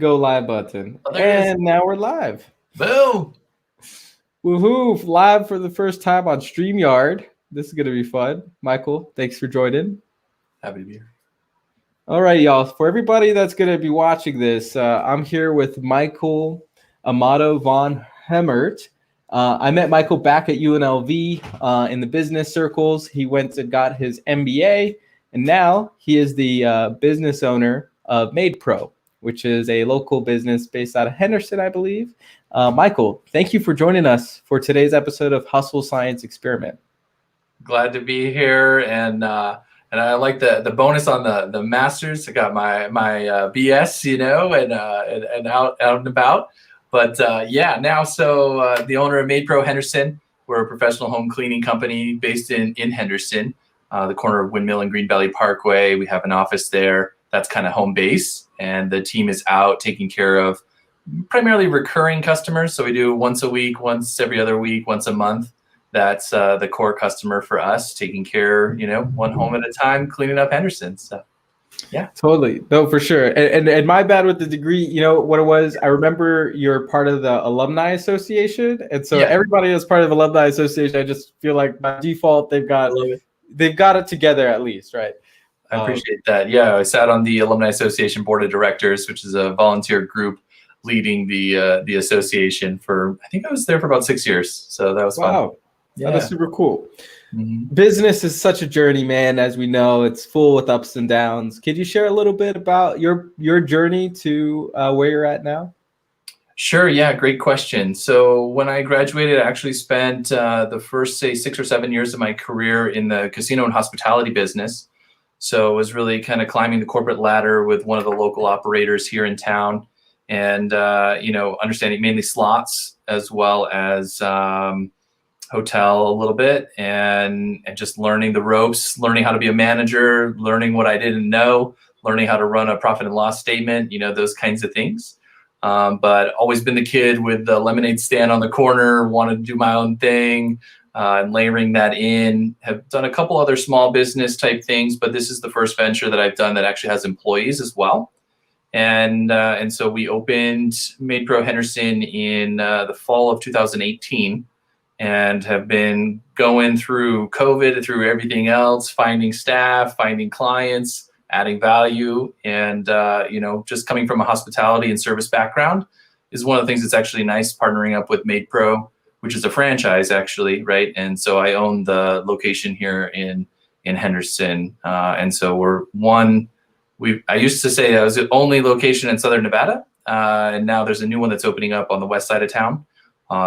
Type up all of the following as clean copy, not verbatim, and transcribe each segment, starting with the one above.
Go live button. Oh, there it is. And now we're live. Boom. Woohoo! Live for the first time on StreamYard. This is going to be fun. Michael, thanks for joining. Happy to be here. All right, y'all. For everybody that's going to be watching this, I'm here with Michael Amato-von Hemert. I met Michael back at UNLV in the business circles. He went and got his MBA, and now he is the business owner of MadePro, which is a local business based out of Henderson, I believe. Michael, thank you for joining us for today's episode of Hustle Science Experiment. Glad to be here, and I like the bonus on the masters. I got my BS, and out and about. But now the owner of MadePro Henderson. We're a professional home cleaning company based in Henderson, the corner of Windmill and Green Valley Parkway. We have an office there. That's kind of home base, and the team is out taking care of primarily recurring customers. So we do once a week, once every other week, once a month. That's the core customer for us, taking care, one home at a time, cleaning up Henderson. So, yeah. Totally. No, for sure. And my bad with the degree, you know what it was? I remember you're part of the Alumni Association. And so everybody is part of the Alumni Association. I just feel like by default, they've got it together at least, right? I appreciate that. Yeah, I sat on the Alumni Association Board of Directors, which is a volunteer group leading the association for, I think I was there for about 6 years. So that was fun. Wow. Yeah. That is super cool. Mm-hmm. Business is such a journey, man. As we know, it's full with ups and downs. Could you share a little bit about your journey to where you're at now? Sure. Yeah. Great question. So when I graduated, I actually spent the first, 6 or 7 years of my career in the casino and hospitality business. So it was really kind of climbing the corporate ladder with one of the local operators here in town, and understanding mainly slots as well as hotel a little bit, and just learning the ropes, learning how to be a manager, learning what I didn't know, learning how to run a profit and loss statement, those kinds of things. But always been the kid with the lemonade stand on the corner, wanted to do my own thing, and layering that in. Have done a couple other small business type things, but this is the first venture that I've done that actually has employees as well. And so we opened MadePro Henderson in the fall of 2018. And have been going through COVID, through everything else, finding staff, finding clients, adding value. And, just coming from a hospitality and service background is one of the things that's actually nice, partnering up with MadePro, which is a franchise actually, right? And so I own the location here in Henderson. And so I used to say I was the only location in Southern Nevada. And now there's a new one that's opening up on the west side of town.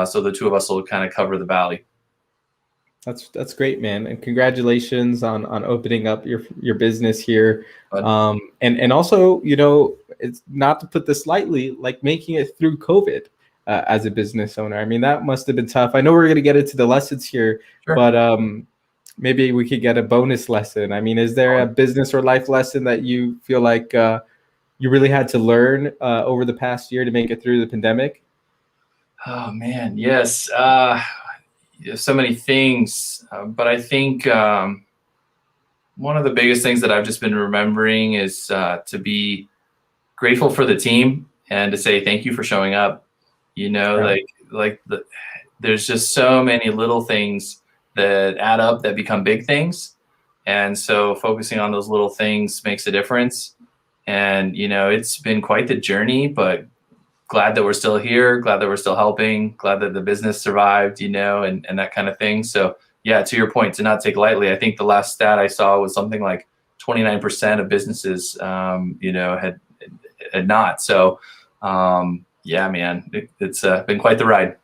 So the two of us will kind of cover the valley. That's great, man, and congratulations on opening up your business here. And also, it's not to put this lightly, like making it through COVID as a business owner. I mean, that must have been tough. I know we're going to get into the lessons here, sure. But maybe we could get a bonus lesson. I mean, is there a business or life lesson that you feel like you really had to learn over the past year to make it through the pandemic? Oh man, yes. So many things, but I think one of the biggest things that I've just been remembering is to be grateful for the team and to say thank you for showing up. There's just so many little things that add up that become big things, and so focusing on those little things makes a difference. And it's been quite the journey, but glad that we're still here, glad that we're still helping, glad that the business survived, and that kind of thing. So yeah, to your point, to not take lightly, I think the last stat I saw was something like 29% of businesses, had not. So yeah, man, it's been quite the ride.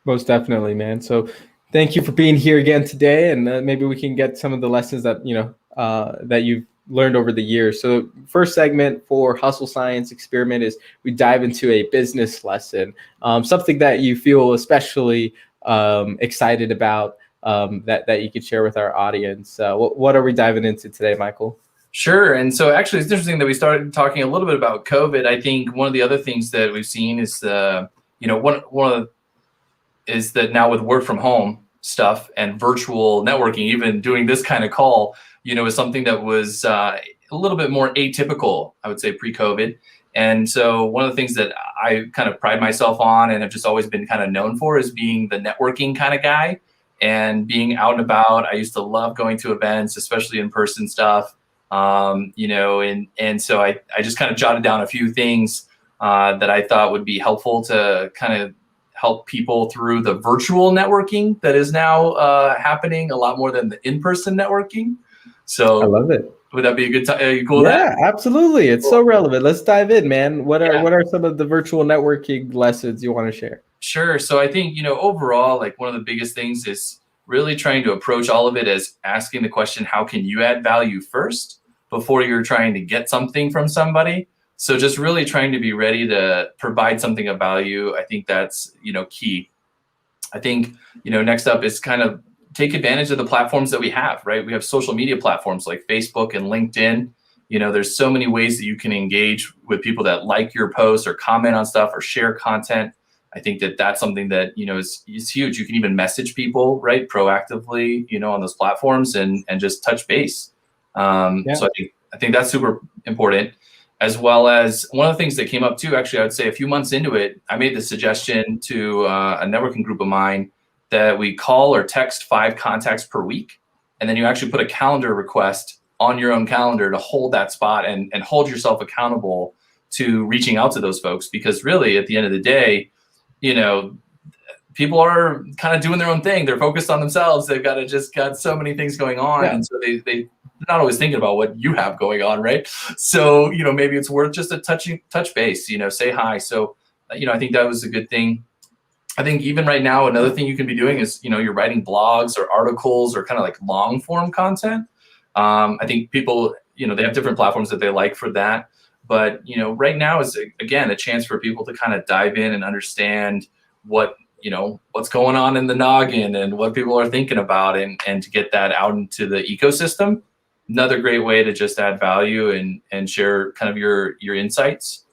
Most definitely, man. So thank you for being here again today. And maybe we can get some of the lessons that, that you've learned over the years. So first segment for Hustle Science Experiment is we dive into a business lesson, something that you feel especially excited about that you could share with our audience. What are we diving into today, Michael? Sure. And so actually it's interesting that we started talking a little bit about COVID. I think one of the other things that we've seen is is that now with work from home stuff and virtual networking, even doing this kind of call, is something that was a little bit more atypical, I would say, pre-COVID. And so one of the things that I kind of pride myself on and have just always been kind of known for is being the networking kind of guy and being out and about. I used to love going to events, especially in-person stuff. And so I just kind of jotted down a few things that I thought would be helpful to kind of help people through the virtual networking that is now happening a lot more than the in-person networking. So I love it. would that be a good time? Are you cool with that? Yeah, absolutely. It's so relevant. Let's dive in, man. What Yeah. are some of the virtual networking lessons you want to share? Sure. So I think, overall, like one of the biggest things is really trying to approach all of it as asking the question, how can you add value first before you're trying to get something from somebody? So just really trying to be ready to provide something of value. I think that's, key. I think, next up is kind of take advantage of the platforms that we have, right? We have social media platforms like Facebook and LinkedIn. There's so many ways that you can engage with people that like your posts or comment on stuff or share content. I think that that's something that, is huge. You can even message people, right, proactively, on those platforms and just touch base. So I think that's super important, as well as one of the things that came up too, actually, I would say a few months into it, I made the suggestion to a networking group of mine that we call or text 5 contacts per week. And then you actually put a calendar request on your own calendar to hold that spot and hold yourself accountable to reaching out to those folks. Because really, at the end of the day, people are kind of doing their own thing. They're focused on themselves. They've got so many things going on. Yeah. And so they're not always thinking about what you have going on, right? So, maybe it's worth just a touch base, say hi. So, I think that was a good thing. I think even right now, another thing you can be doing is, you're writing blogs or articles or kind of like long form content. I think people, they have different platforms that they like for that. But, right now is, again, a chance for people to kind of dive in and understand what's going on in the noggin and what people are thinking about and to get that out into the ecosystem. Another great way to just add value and share kind of your insights,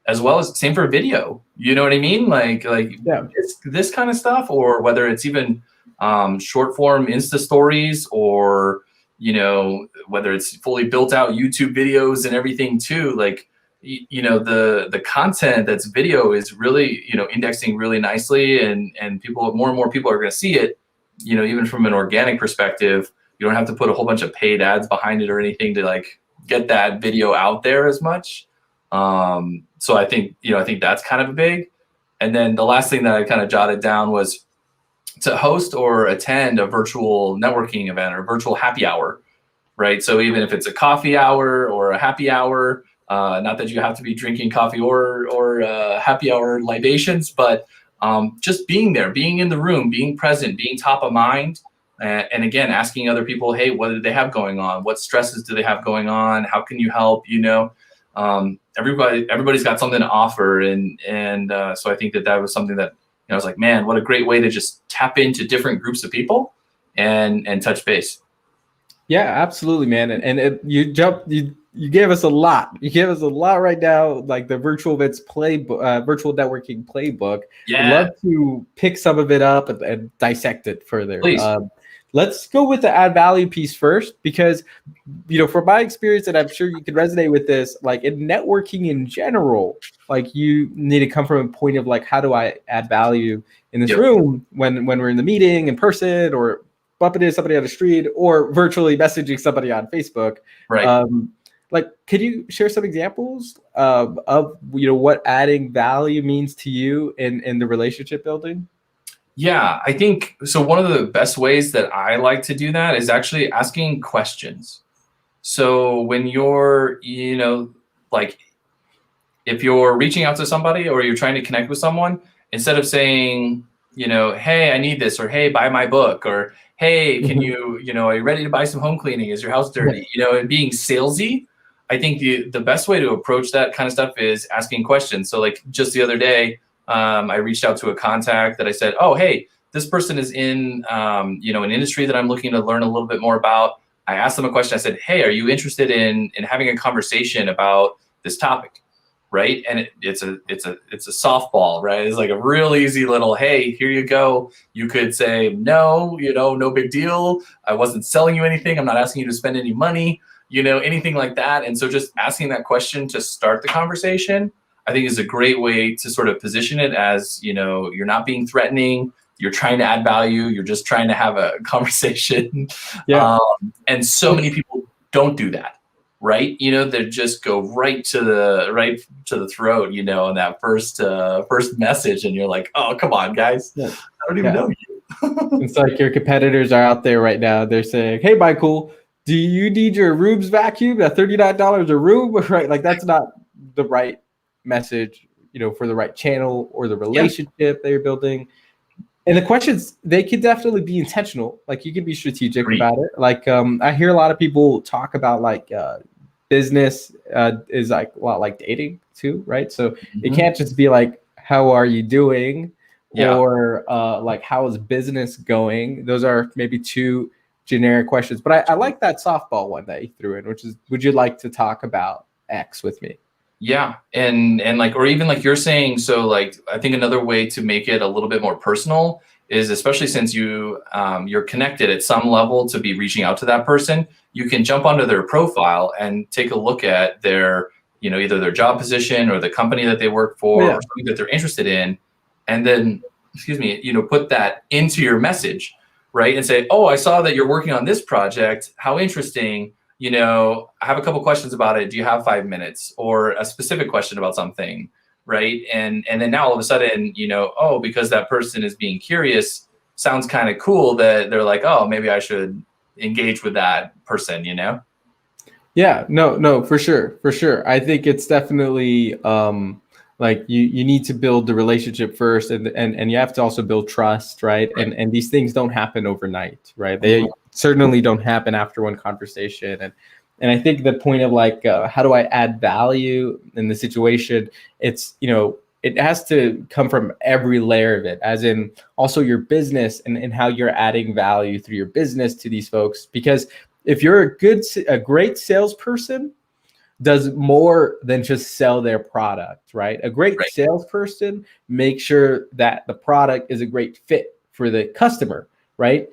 as well as same for video. You know what I mean? Like it's this kind of stuff, or whether it's even short form Insta stories, or whether it's fully built out YouTube videos and everything too. Like the content that's video is really indexing really nicely, and more and more people are going to see it. Even from an organic perspective, you don't have to put a whole bunch of paid ads behind it or anything to like get that video out there as much. So I think that's kind of big. And then the last thing that I kind of jotted down was to host or attend a virtual networking event or virtual happy hour, right? So even if it's a coffee hour or a happy hour, not that you have to be drinking coffee or happy hour libations, but just being there, being in the room, being present, being top of mind. And again, asking other people, hey, what do they have going on? What stresses do they have going on? How can you help? Everybody's got something to offer. And so I think that was something that, I was like, man, what a great way to just tap into different groups of people and touch base. Yeah, absolutely, man. And you gave us a lot. You gave us a lot right now, like the virtual events playbook, virtual networking playbook. Yeah. I'd love to pick some of it up and dissect it further. Please. Let's go with the add value piece first, because, from my experience, and I'm sure you can resonate with this, like in networking in general, like you need to come from a point of like, how do I add value in this room when we're in the meeting in person, or bumping into somebody on the street, or virtually messaging somebody on Facebook. Right. Like, could you share some examples of what adding value means to you in the relationship building? Yeah, I think so. One of the best ways that I like to do that is actually asking questions. So when you're, like if you're reaching out to somebody or you're trying to connect with someone, instead of saying, hey, I need this, or hey, buy my book, or hey, can you, are you ready to buy some home cleaning? Is your house dirty? And being salesy, I think the best way to approach that kind of stuff is asking questions. So like just the other day, I reached out to a contact that I said, oh, hey, this person is in, an industry that I'm looking to learn a little bit more about. I asked them a question. I said, hey, are you interested in having a conversation about this topic? Right. And it's a softball, right? It's like a real easy little, hey, here you go. You could say, no, no big deal. I wasn't selling you anything. I'm not asking you to spend any money. anything like that. And so just asking that question to start the conversation, I think is a great way to sort of position it as, you're not being threatening, you're trying to add value, you're just trying to have a conversation. Yeah. And so many people don't do that, right? They just go right to the throat, in that first message, and you're like, oh, come on, guys, Yeah. I don't even know you. It's like your competitors are out there right now. They're saying, "Hey, Michael, do you need your room's vacuum at $39 a room?" Right? Like that's not the right message, for the right channel or the relationship that you're building. And the questions, they could definitely be intentional. Like you could be strategic about it. Like I hear a lot of people talk about like business is like a lot like dating too, right? So it can't just be like, how are you doing? Or like, how is business going? Those are maybe two generic questions. But I like that softball one that you threw in, which is, would you like to talk about X with me? Yeah. And like, or even like you're saying, so like, I think another way to make it a little bit more personal is, especially since you're connected at some level to be reaching out to that person, you can jump onto their profile and take a look at their, either their job position or the company that they work for, or something that they're interested in. And then, put that into your message, right? And say, oh, I saw that you're working on this project. How interesting. I have a couple questions about it. Do you have 5 minutes? Or a specific question about something, right? And then now all of a sudden, because that person is being curious, sounds kind of cool that they're like, oh, maybe I should engage with that person, Yeah, no, for sure. I think it's definitely like you need to build the relationship first, and you have to also build trust, right? And these things don't happen overnight, right? They certainly don't happen after one conversation. And I think the point of like, how do I add value in the situation? It's, it has to come from every layer of it, as in also your business and how you're adding value through your business to these folks. Because if you're a great salesperson, does more than just sell their product, right? A great salesperson makes sure that the product is a great fit for the customer, right?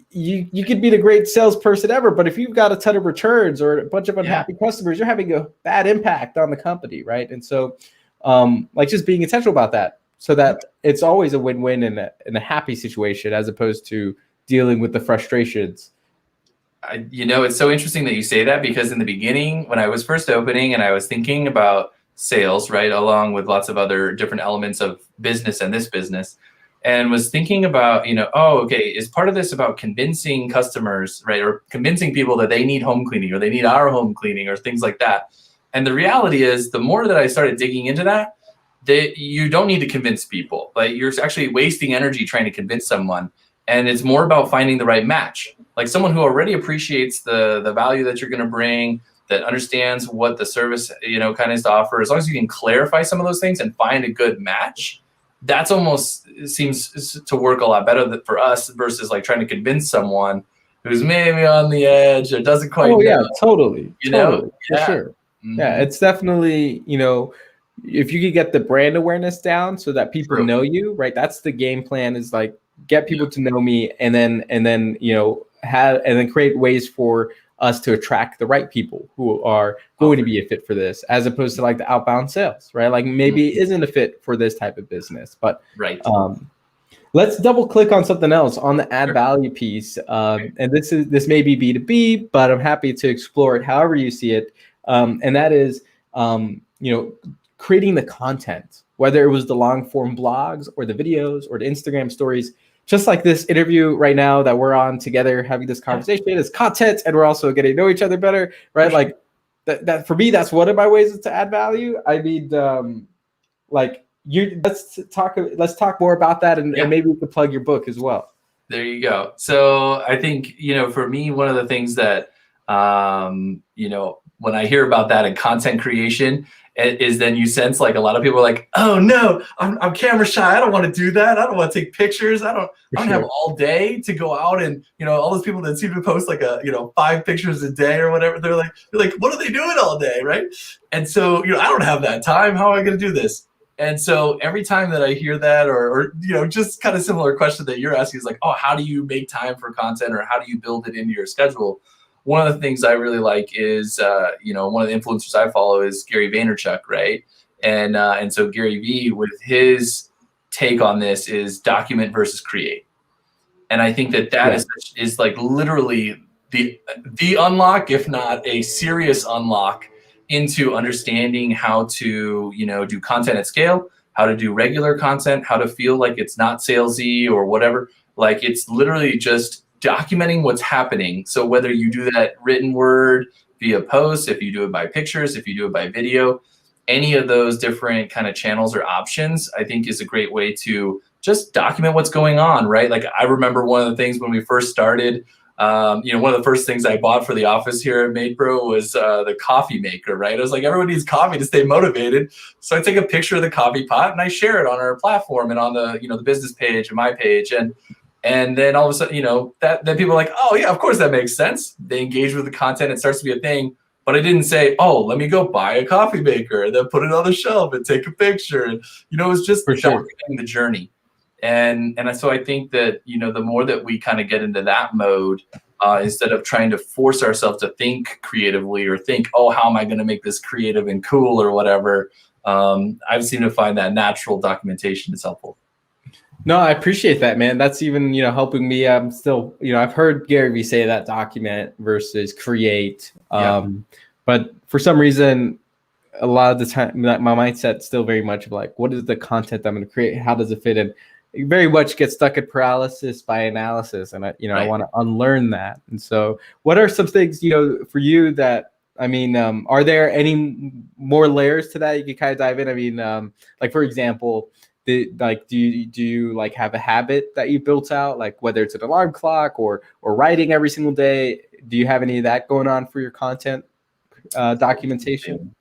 You could be the great salesperson ever, but if you've got a ton of returns or a bunch of unhappy customers, you're having a bad impact on the company, right? And so, like just being intentional about that, so that it's always a win-win in a happy situation, as opposed to dealing with the frustrations. It's so interesting that you say that, because in the beginning, when I was first opening and I was thinking about sales, right, along with lots of other different elements of business and this business, and was thinking about, is part of this about convincing customers, right, or convincing people that they need home cleaning or they need our home cleaning or things like that. And the reality is, the more that I started digging into that, you don't need to convince people. Like, you're actually wasting energy trying to convince someone. And it's more about finding the right match, like someone who already appreciates the value that you're going to bring, that understands what the service, kind of has to offer. As long as you can clarify some of those things and find a good match, that's almost seems to work a lot better for us versus like trying to convince someone who's maybe on the edge or doesn't quite know. Yeah, totally. For sure. Yeah, it's definitely, if you could get the brand awareness down so that people know you, right? That's the game plan, is like, get people to know me, and then create ways for us to attract the right people who are going to be a fit for this, as opposed to like the outbound sales, right? Like maybe it isn't a fit for this type of business, but let's double click on something else on the add value piece. And this may be B2B, but I'm happy to explore it however you see it. And that is, creating the content, whether it was the long form blogs or the videos or the Instagram stories. Just like this interview right now that we're on together, having this conversation is content, and we're also getting to know each other better, right? Like that for me, that's one of my ways to add value. I mean, let's talk more about that, and maybe we could plug your book as well. There you go. So I think, for me, one of the things that, when I hear about that in content creation, is then you sense like a lot of people are like, oh no, I'm camera shy. I don't want to do that. I don't want to take pictures. I don't have all day to go out and, all those people that seem to post like 5 pictures a day or whatever. They're like, what are they doing all day? Right. And so, I don't have that time. How am I going to do this? And so every time that I hear that, or just kind of similar question that you're asking is like, oh, how do you make time for content, or how do you build it into your schedule? one of the things I really like is, one of the influencers I follow is Gary Vaynerchuk, right? And so Gary V, with his take on this, is document versus create. And I think that is like literally the unlock, if not a serious unlock, into understanding how to, do content at scale, how to do regular content, how to feel like it's not salesy or whatever. Like, it's literally just documenting what's happening. So whether you do that written word via post, if you do it by pictures, if you do it by video, any of those different kind of channels or options, I think is a great way to just document what's going on, right? Like, I remember one of the things when we first started, one of the first things I bought for the office here at MadePro was the coffee maker, right? I was like, everyone needs coffee to stay motivated. So I take a picture of the coffee pot and I share it on our platform and on the, the business page and my page. And then all of a sudden, then people are like, oh yeah, of course that makes sense. They engage with the content. It starts to be a thing. But I didn't say, oh, let me go buy a coffee maker and then put it on the shelf and take a picture. And, it was just documenting the journey. And so I think that, the more that we kind of get into that mode, instead of trying to force ourselves to think creatively or think, oh, how am I going to make this creative and cool or whatever, I've seemed to find that natural documentation is helpful. No, I appreciate that, man. That's even, helping me. I'm still, I've heard Gary Vee say that document versus create. But for some reason, a lot of the time, my mindset's still very much of like, what is the content I'm going to create? How does it fit in? You very much get stuck at paralysis by analysis. And I want to unlearn that. And so what are some things, for you that, are there any more layers to that you can kind of dive in? Like, for example, do you like have a habit that you built out, like whether it's an alarm clock or writing every single day? Do you have any of that going on for your content documentation?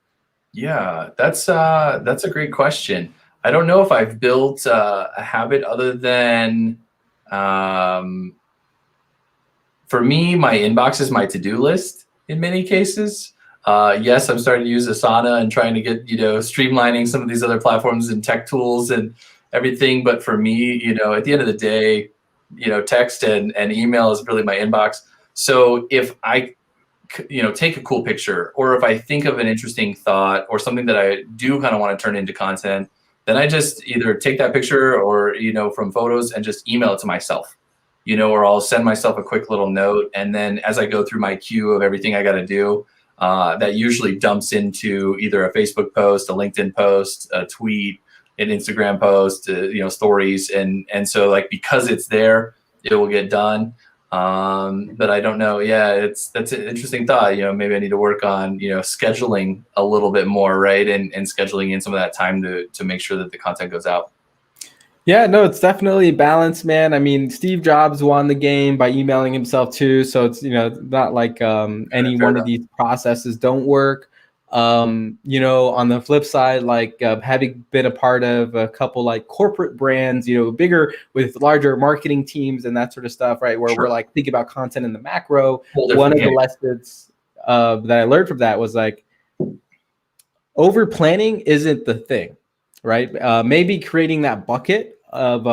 Yeah, that's a great question. I don't know if I've built a habit other than, for me, my inbox is my to-do list in many cases. Yes, I'm starting to use Asana and trying to get, streamlining some of these other platforms and tech tools and everything. But for me, at the end of the day, text and email is really my inbox. So if I take a cool picture, or if I think of an interesting thought or something that I do kind of want to turn into content, then I just either take that picture or, from photos and just email it to myself, or I'll send myself a quick little note. And then as I go through my queue of everything I got to do, that usually dumps into either a Facebook post, a LinkedIn post, a tweet, an Instagram post, stories. And so, like, because it's there, it will get done. But I don't know. Yeah, that's an interesting thought. Maybe I need to work on, scheduling a little bit more, right? And scheduling in some of that time to make sure that the content goes out. Yeah, no, it's definitely balanced, man. Steve Jobs won the game by emailing himself too. So it's, not like any one of these processes don't work. On the flip side, like having been a part of a couple like corporate brands, bigger with larger marketing teams and that sort of stuff, right? Where we're like thinking about content in the macro. One of the lessons that I learned from that was like, over planning isn't the thing, right? Maybe creating that bucket of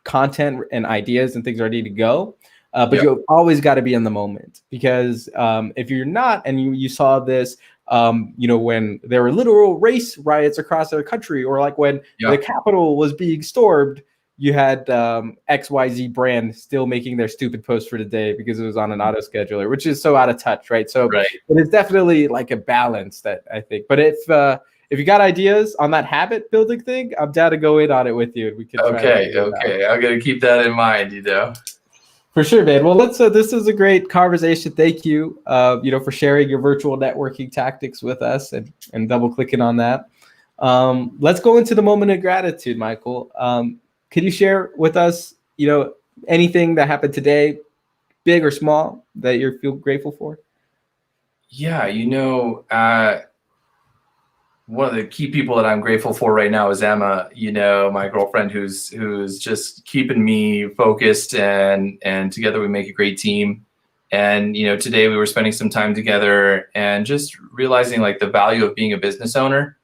content and ideas and things ready to go. But you always got to be in the moment, because if you're not, and you saw this, when there were literal race riots across the country, or like when the Capitol was being stormed, you had XYZ brand still making their stupid post for the day because it was on an auto scheduler, which is so out of touch, right? So it is definitely like a balance that I think. But if you got ideas on that habit building thing, I'm down to go in on it with you. And we can okay. I'm gonna keep that in mind, For sure, man. Well, this is a great conversation. Thank you, for sharing your virtual networking tactics with us and double clicking on that. Let's go into the moment of gratitude, Michael. Could you share with us, anything that happened today, big or small, that you feel grateful for? Yeah, one of the key people that I'm grateful for right now is Emma, my girlfriend, who's just keeping me focused, and together we make a great team. And, today we were spending some time together and just realizing like the value of being a business owner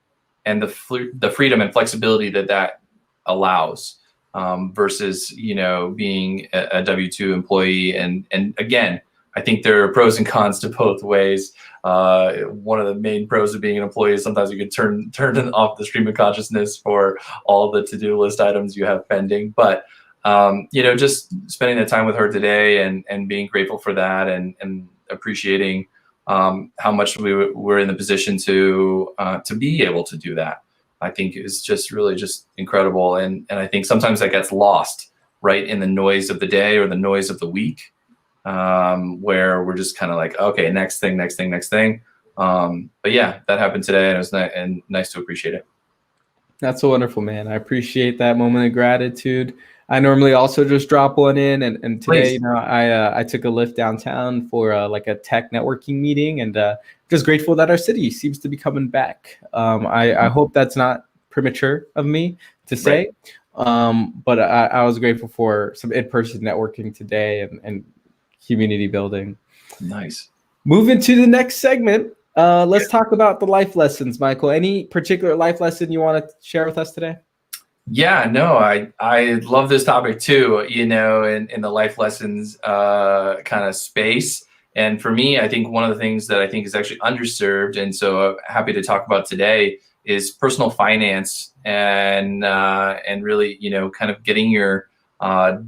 and the freedom and flexibility that allows, versus, being a W-2 employee. And again, I think there are pros and cons to both ways. One of the main pros of being an employee is sometimes you can turn off the stream of consciousness for all the to-do list items you have pending. But just spending the time with her today and being grateful for that and appreciating how much we're in the position to be able to do that, I think is just really just incredible. And I think sometimes that gets lost right in the noise of the day or the noise of the week, where we're just kind of like, okay, next thing. But yeah, that happened today, and it was nice to appreciate it. That's so wonderful, man. I appreciate that moment of gratitude. I normally also just drop one in, and today, Please. I took a lift downtown for like a tech networking meeting, and just grateful that our city seems to be coming back. I hope that's not premature of me to say, but I was grateful for some in-person networking today and community building. Nice. Moving to the next segment. Let's talk about the life lessons, Michael. Any particular life lesson you want to share with us today? Yeah, no, I love this topic too, in the life lessons kind of space. And for me, I think one of the things that I think is actually underserved, and so happy to talk about today, is personal finance and really, kind of getting your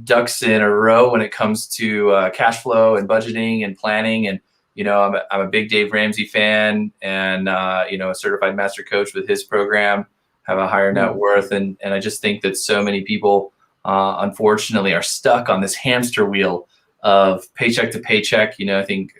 ducks in a row when it comes to cash flow and budgeting and planning. And I'm a big Dave Ramsey fan, and a certified master coach with his program, have a higher net worth. And I just think that so many people, unfortunately, are stuck on this hamster wheel of paycheck to paycheck. I think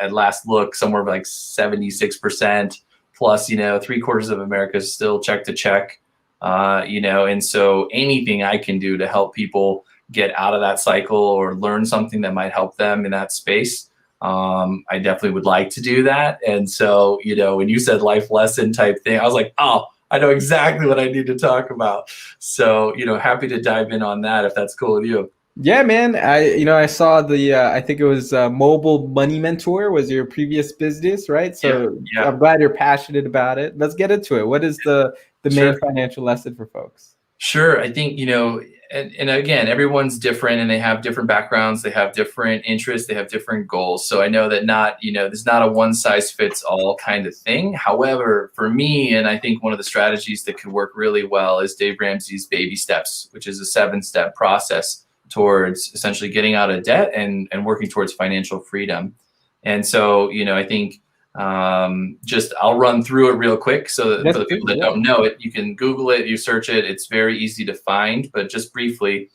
at last look, somewhere like 76% plus, 3/4 of America is still check to check, and so anything I can do to help people get out of that cycle or learn something that might help them in that space, I definitely would like to do that. And so, when you said life lesson type thing, I was like, oh, I know exactly what I need to talk about. So, happy to dive in on that if that's cool with you. Yeah, man. I saw the, I think it was Mobile Money Mentor was your previous business, right? So Yeah. I'm glad you're passionate about it. Let's get into it. What is the main financial lesson for folks? Sure. I think, and again, everyone's different and they have different backgrounds. They have different interests. They have different goals. So I know that there's not a one size fits all kind of thing. However, for me, and I think one of the strategies that could work really well is Dave Ramsey's baby steps, which is a 7-step process towards essentially getting out of debt and working towards financial freedom. And so, I think I'll run through it real quick. So for the people that don't know it, you can Google it, you search it. It's very easy to find, but just briefly,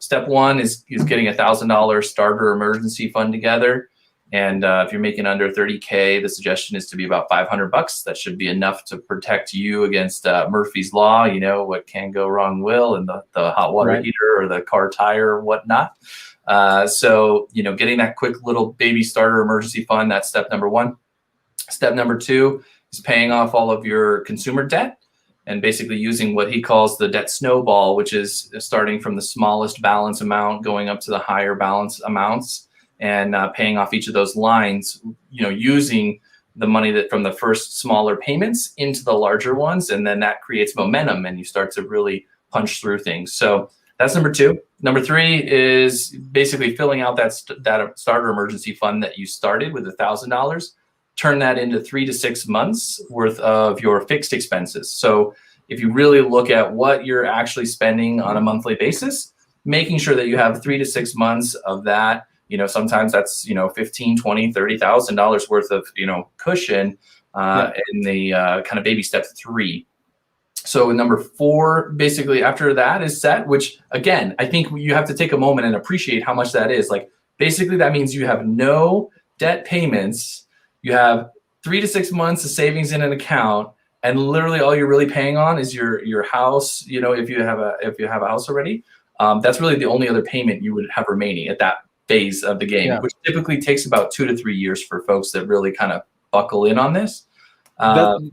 step one is getting $1,000 starter emergency fund together. And if you're making under 30K, the suggestion is to be about $500. That should be enough to protect you against Murphy's Law. What can go wrong will, and the hot water heater or the car tire or whatnot. So, getting that quick little baby starter emergency fund, that's step number one. Step number two is paying off all of your consumer debt and basically using what he calls the debt snowball, which is starting from the smallest balance amount going up to the higher balance amounts, and paying off each of those lines, using the money that from the first smaller payments into the larger ones. And then that creates momentum and you start to really punch through things. So that's number two. Number three is basically filling out that starter emergency fund that you started with $1,000. Turn that into 3 to 6 months worth of your fixed expenses. So if you really look at what you're actually spending on a monthly basis, making sure that you have 3 to 6 months of that. Sometimes that's $15,000, $20,000, $30,000 worth of cushion in the kind of baby step 3. So number 4, basically after that is set, which again, I think you have to take a moment and appreciate how much that is. Like basically that means you have no debt payments. You have 3 to 6 months of savings in an account, and literally all you're really paying on is your house. If you have a house already, that's really the only other payment you would have remaining at that phase of the game, which typically takes about 2 to 3 years for folks that really kind of buckle in on this.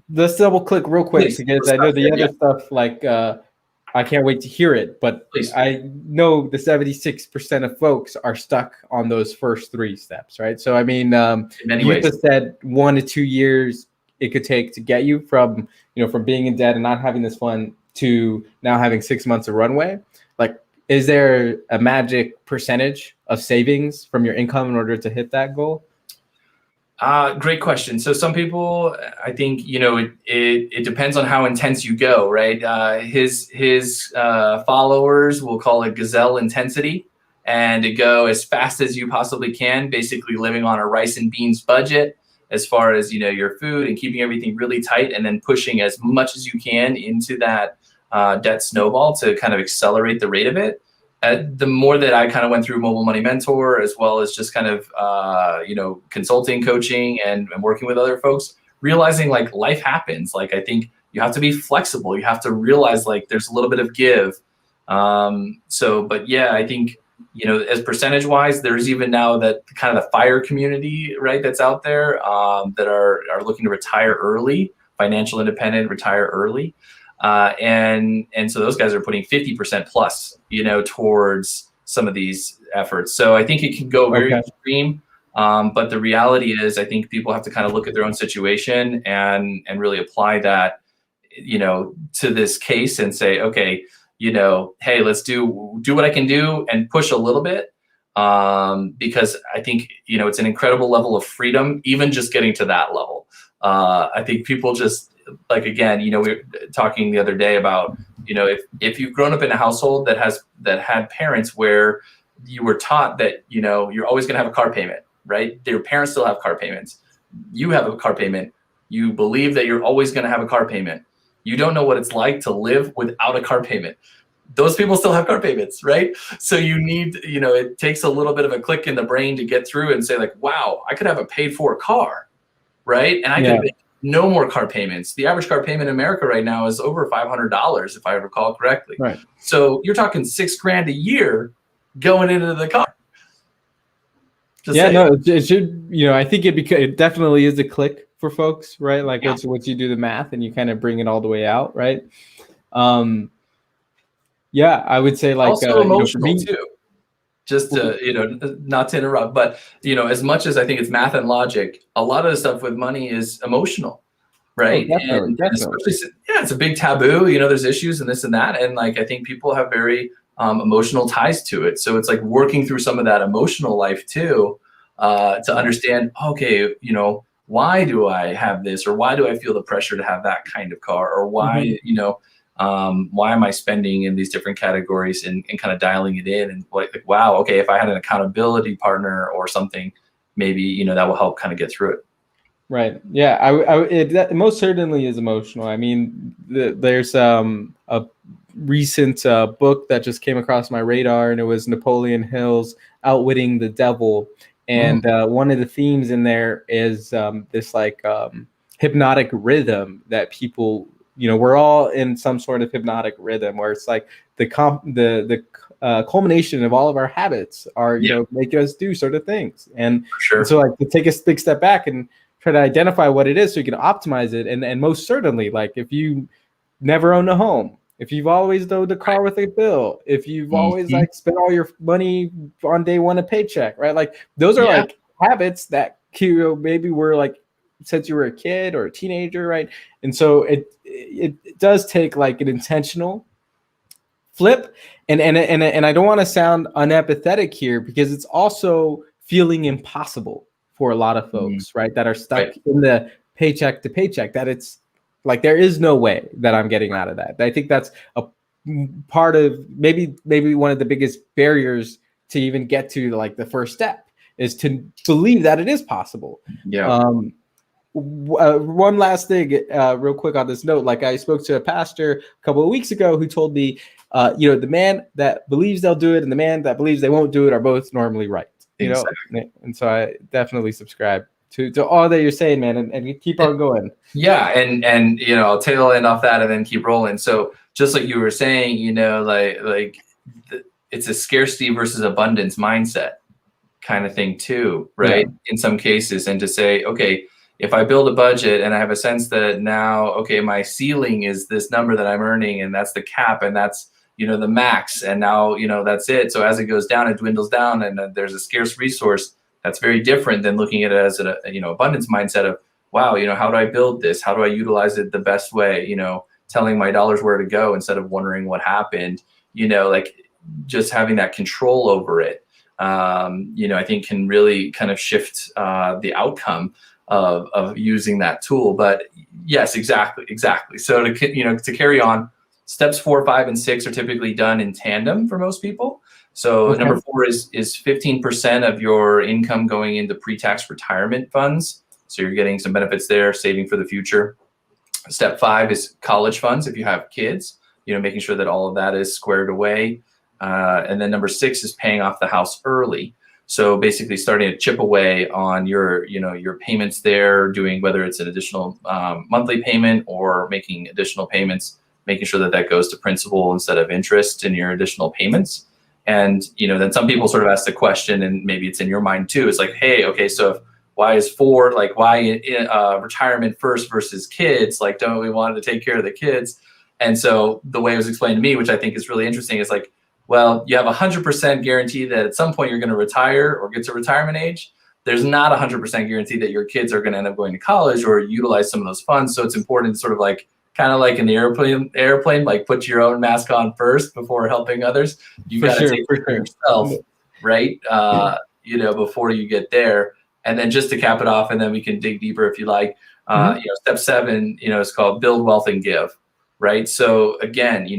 Let's double click real quick because I know the other stuff, like I can't wait to hear it, but I know the 76% of folks are stuck on those first 3 steps, right? So I mean, you just said 1 to 2 years it could take to get you from being in debt and not having this fund to now having 6 months of runway. Like, is there a magic percentage of savings from your income in order to hit that goal? Great question. So some people, I think, it depends on how intense you go, right? His followers will call it gazelle intensity, and to go as fast as you possibly can, basically living on a rice and beans budget as far as, your food and keeping everything really tight, and then pushing as much as you can into that debt snowball to kind of accelerate the rate of it. The more that I kind of went through Mobile Money Mentor, as well as just kind of, consulting, coaching, and working with other folks, realizing like life happens. Like, I think you have to be flexible. You have to realize like there's a little bit of give. But yeah, I think, as percentage wise, there's even now that kind of the FIRE community, right, that's out there, that are looking to retire early, financial independent, retire early. And so those guys are putting 50% plus, towards some of these efforts. So I think it can go very extreme. But the reality is, I think people have to kind of look at their own situation and really apply that, to this case and say, okay, hey, let's do what I can do and push a little bit. Because I think, it's an incredible level of freedom, even just getting to that level. I think people just, like, again, we were talking the other day about, if you've grown up in a household that had parents where you were taught that, you're always going to have a car payment, right? Your parents still have car payments. You have a car payment. You believe that you're always going to have a car payment. You don't know what it's like to live without a car payment. Those people still have car payments, right? So you need, it takes a little bit of a click in the brain to get through and say like, wow, I could have a paid for car, right? And I could make no more car payments. The average car payment in America right now is over $500, if I recall correctly. Right. So you're talking $6,000 a year going into the car. It should, I think it definitely is a click for folks, right? Like once you do the math and you kind of bring it all the way out, right? I would say like also emotional too. Just to, not to interrupt, but as much as I think it's math and logic, a lot of the stuff with money is emotional, right? Definitely. Especially, it's a big taboo. There's issues and this and that, and like I think people have very emotional ties to it. So it's like working through some of that emotional life too, to understand. Okay, why do I have this, or why do I feel the pressure to have that kind of car, or why why am I spending in these different categories, and kind of dialing it in, and like, wow, okay, if I had an accountability partner or something, maybe, that will help kind of get through it. Right. Yeah. It most certainly is emotional. I mean, there's a recent book that just came across my radar, and it was Napoleon Hill's Outwitting the Devil. And one of the themes in there is this like hypnotic rhythm that people, we're all in some sort of hypnotic rhythm where it's like the culmination of all of our habits are, making us do sort of things. And so like to take a big step back and try to identify what it is so you can optimize it. And most certainly, like if you never own a home, if you've always owed a car with a bill, if you've always like spent all your money on day one of paycheck, right? Like those are like habits that maybe were like since you were a kid or a teenager, right? And so it does take like an intentional flip, and I don't want to sound unempathetic here, because it's also feeling impossible for a lot of folks, right, that are stuck in the paycheck to paycheck, that it's like there is no way that I'm getting out of that. I think that's a part of maybe one of the biggest barriers to even get to like the first step, is to believe that it is possible. One last thing, real quick on this note, like I spoke to a pastor a couple of weeks ago who told me, the man that believes they'll do it and the man that believes they won't do it are both normally right. Exactly. And so I definitely subscribe to all that you're saying, man, and keep on going. Yeah, and I'll tail end off that and then keep rolling. So just like you were saying, it's a scarcity versus abundance mindset kind of thing too, right? Yeah. In some cases, and to say, okay, if I build a budget and I have a sense that now, okay, my ceiling is this number that I'm earning, and that's the cap, and that's, the max, and now, that's it. So as it goes down, it dwindles down, and there's a scarce resource. That's very different than looking at it as an, abundance mindset of, wow, how do I build this? How do I utilize it the best way? Telling my dollars where to go instead of wondering what happened. Like just having that control over it, I think can really kind of shift the outcome of using that tool. But yes, exactly. So to carry on, steps 4, 5, and 6 are typically done in tandem for most people. So Okay. number 4 is 15% of your income going into pre-tax retirement funds. So you're getting some benefits there, saving for the future. Step 5 is college funds if you have kids, making sure that all of that is squared away. And then number 6 is paying off the house early. So basically starting to chip away on your payments there, doing whether it's an additional monthly payment or making additional payments, making sure that that goes to principal instead of interest in your additional payments. And, then some people sort of ask the question, and maybe it's in your mind too, it's like, hey, okay, so why is 4, like why retirement first versus kids? Like, don't we want to take care of the kids? And so the way it was explained to me, which I think is really interesting, is like, well, you have 100% guarantee that at some point you're going to retire or get to retirement age. There's not 100% guarantee that your kids are going to end up going to college or utilize some of those funds. So it's important to sort of like, kind of like in the airplane, like put your own mask on first before helping others. You got to take care of yourself, right? Before you get there. And then just to cap it off, and then we can dig deeper if you like. Step 7, is called build wealth and give, right? So again,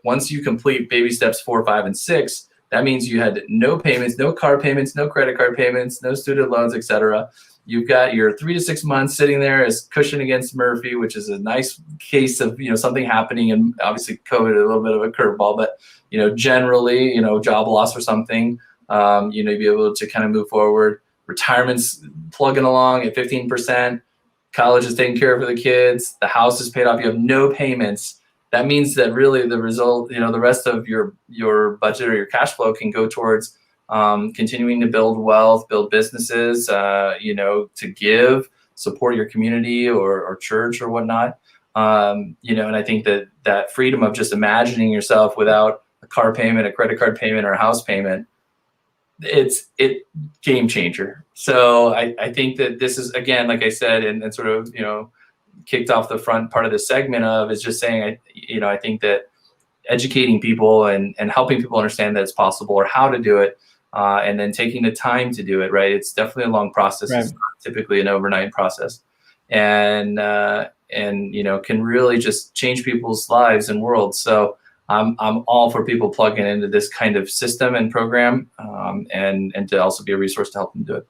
once you complete baby steps 4, 5, and 6, that means you had no payments, no car payments, no credit card payments, no student loans, etc. You've got your 3 to 6 months sitting there as cushion against Murphy, which is a nice case of something happening, and obviously COVID a little bit of a curveball, but generally job loss or something, you'd be able to kind of move forward. Retirement's plugging along at 15%. College is taken care of for the kids. The house is paid off. You have no payments. That means that really the result, the rest of your budget or your cash flow can go towards continuing to build wealth, build businesses, to give, support your community or church or whatnot. And I think that freedom of just imagining yourself without a car payment, a credit card payment, or a house payment, it's game changer. So I think that this is, again, like I said, and sort of, kicked off the front part of the segment of is just saying, I think that educating people and helping people understand that it's possible or how to do it, and then taking the time to do it, right? It's definitely a long process. Right. It's not typically an overnight process, and can really just change people's lives and worlds. So I'm all for people plugging into this kind of system and program, and to also be a resource to help them do it.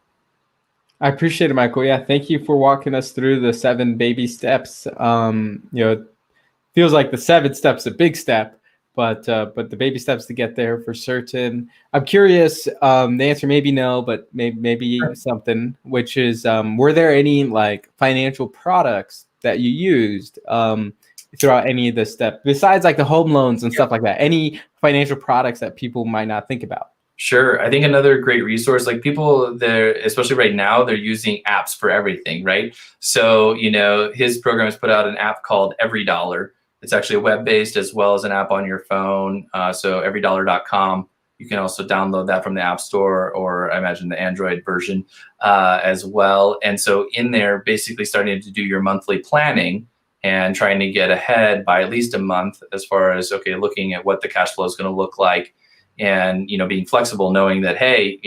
I appreciate it, Michael. Yeah, thank you for walking us through the 7 baby steps. It feels like the 7 steps a big step, but the baby steps to get there for certain. I'm curious. The answer may be no, but maybe sure. Something, which is, were there any like financial products that you used throughout any of the steps besides like the home loans and stuff like that? Any financial products that people might not think about? Sure. I think another great resource, like people there, especially right now, they're using apps for everything, right? So, his program has put out an app called EveryDollar. It's actually web-based as well as an app on your phone. So everydollar.com. You can also download that from the App Store, or I imagine the Android version as well. And so in there, basically starting to do your monthly planning and trying to get ahead by at least a month as far as, okay, looking at what the cash flow is going to look like. And, being flexible, knowing that, hey,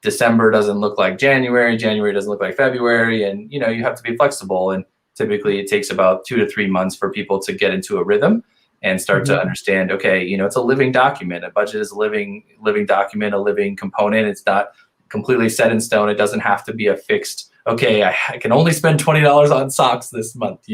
December doesn't look like January doesn't look like February. And, you have to be flexible. And typically it takes about 2 to 3 months for people to get into a rhythm and start to understand, okay, it's a living document. A budget is a living document, a living component. It's not completely set in stone. It doesn't have to be a fixed, okay, I can only spend $20 on socks this month,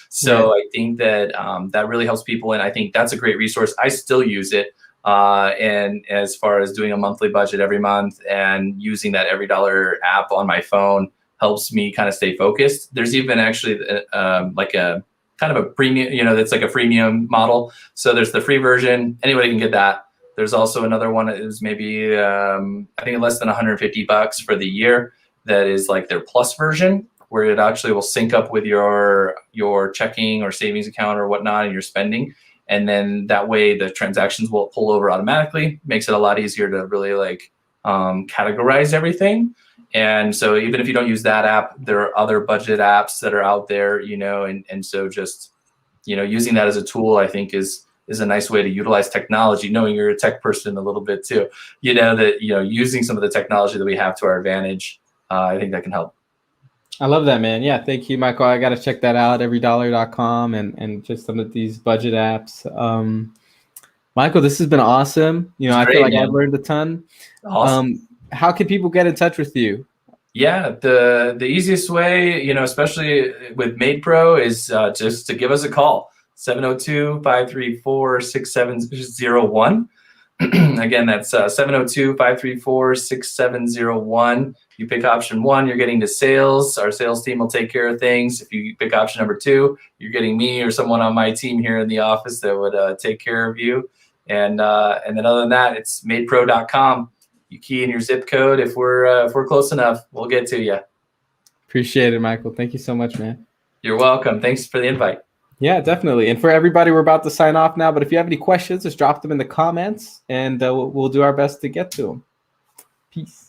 So I think that that really helps people. And I think that's a great resource. I still use it. And as far as doing a monthly budget every month and using that EveryDollar app on my phone helps me kind of stay focused. There's even actually like a kind of a premium, that's like a freemium model. So there's the free version. Anybody can get that. There's also another one that is maybe, I think less than $150 for the year. That is like their plus version, where it actually will sync up with your checking or savings account or whatnot and your spending. And then that way the transactions will pull over automatically. Makes it a lot easier to really like categorize everything. And so even if you don't use that app, there are other budget apps that are out there, and so just, using that as a tool, I think is is a nice way to utilize technology, knowing you're a tech person a little bit too, that, using some of the technology that we have to our advantage. I think that can help. I love that, man. Yeah, thank you, Michael. I got to check that out, everydollar.com, and just some of these budget apps. Michael, this has been awesome. I feel like I've learned a ton. Awesome. How can people get in touch with you? Yeah, the easiest way, especially with MadePro, is just to give us a call, 702-534-6701. Again, that's 702-534-6701. You pick option 1, you're getting to sales. Our sales team will take care of things. If you pick option number 2, you're getting me or someone on my team here in the office that would take care of you. And then other than that, it's madepro.com. You key in your zip code. If we're close enough, we'll get to you. Appreciate it, Michael. Thank you so much, man. You're welcome. Thanks for the invite. Yeah, definitely. And for everybody, we're about to sign off now. But if you have any questions, just drop them in the comments, and we'll do our best to get to them. Peace.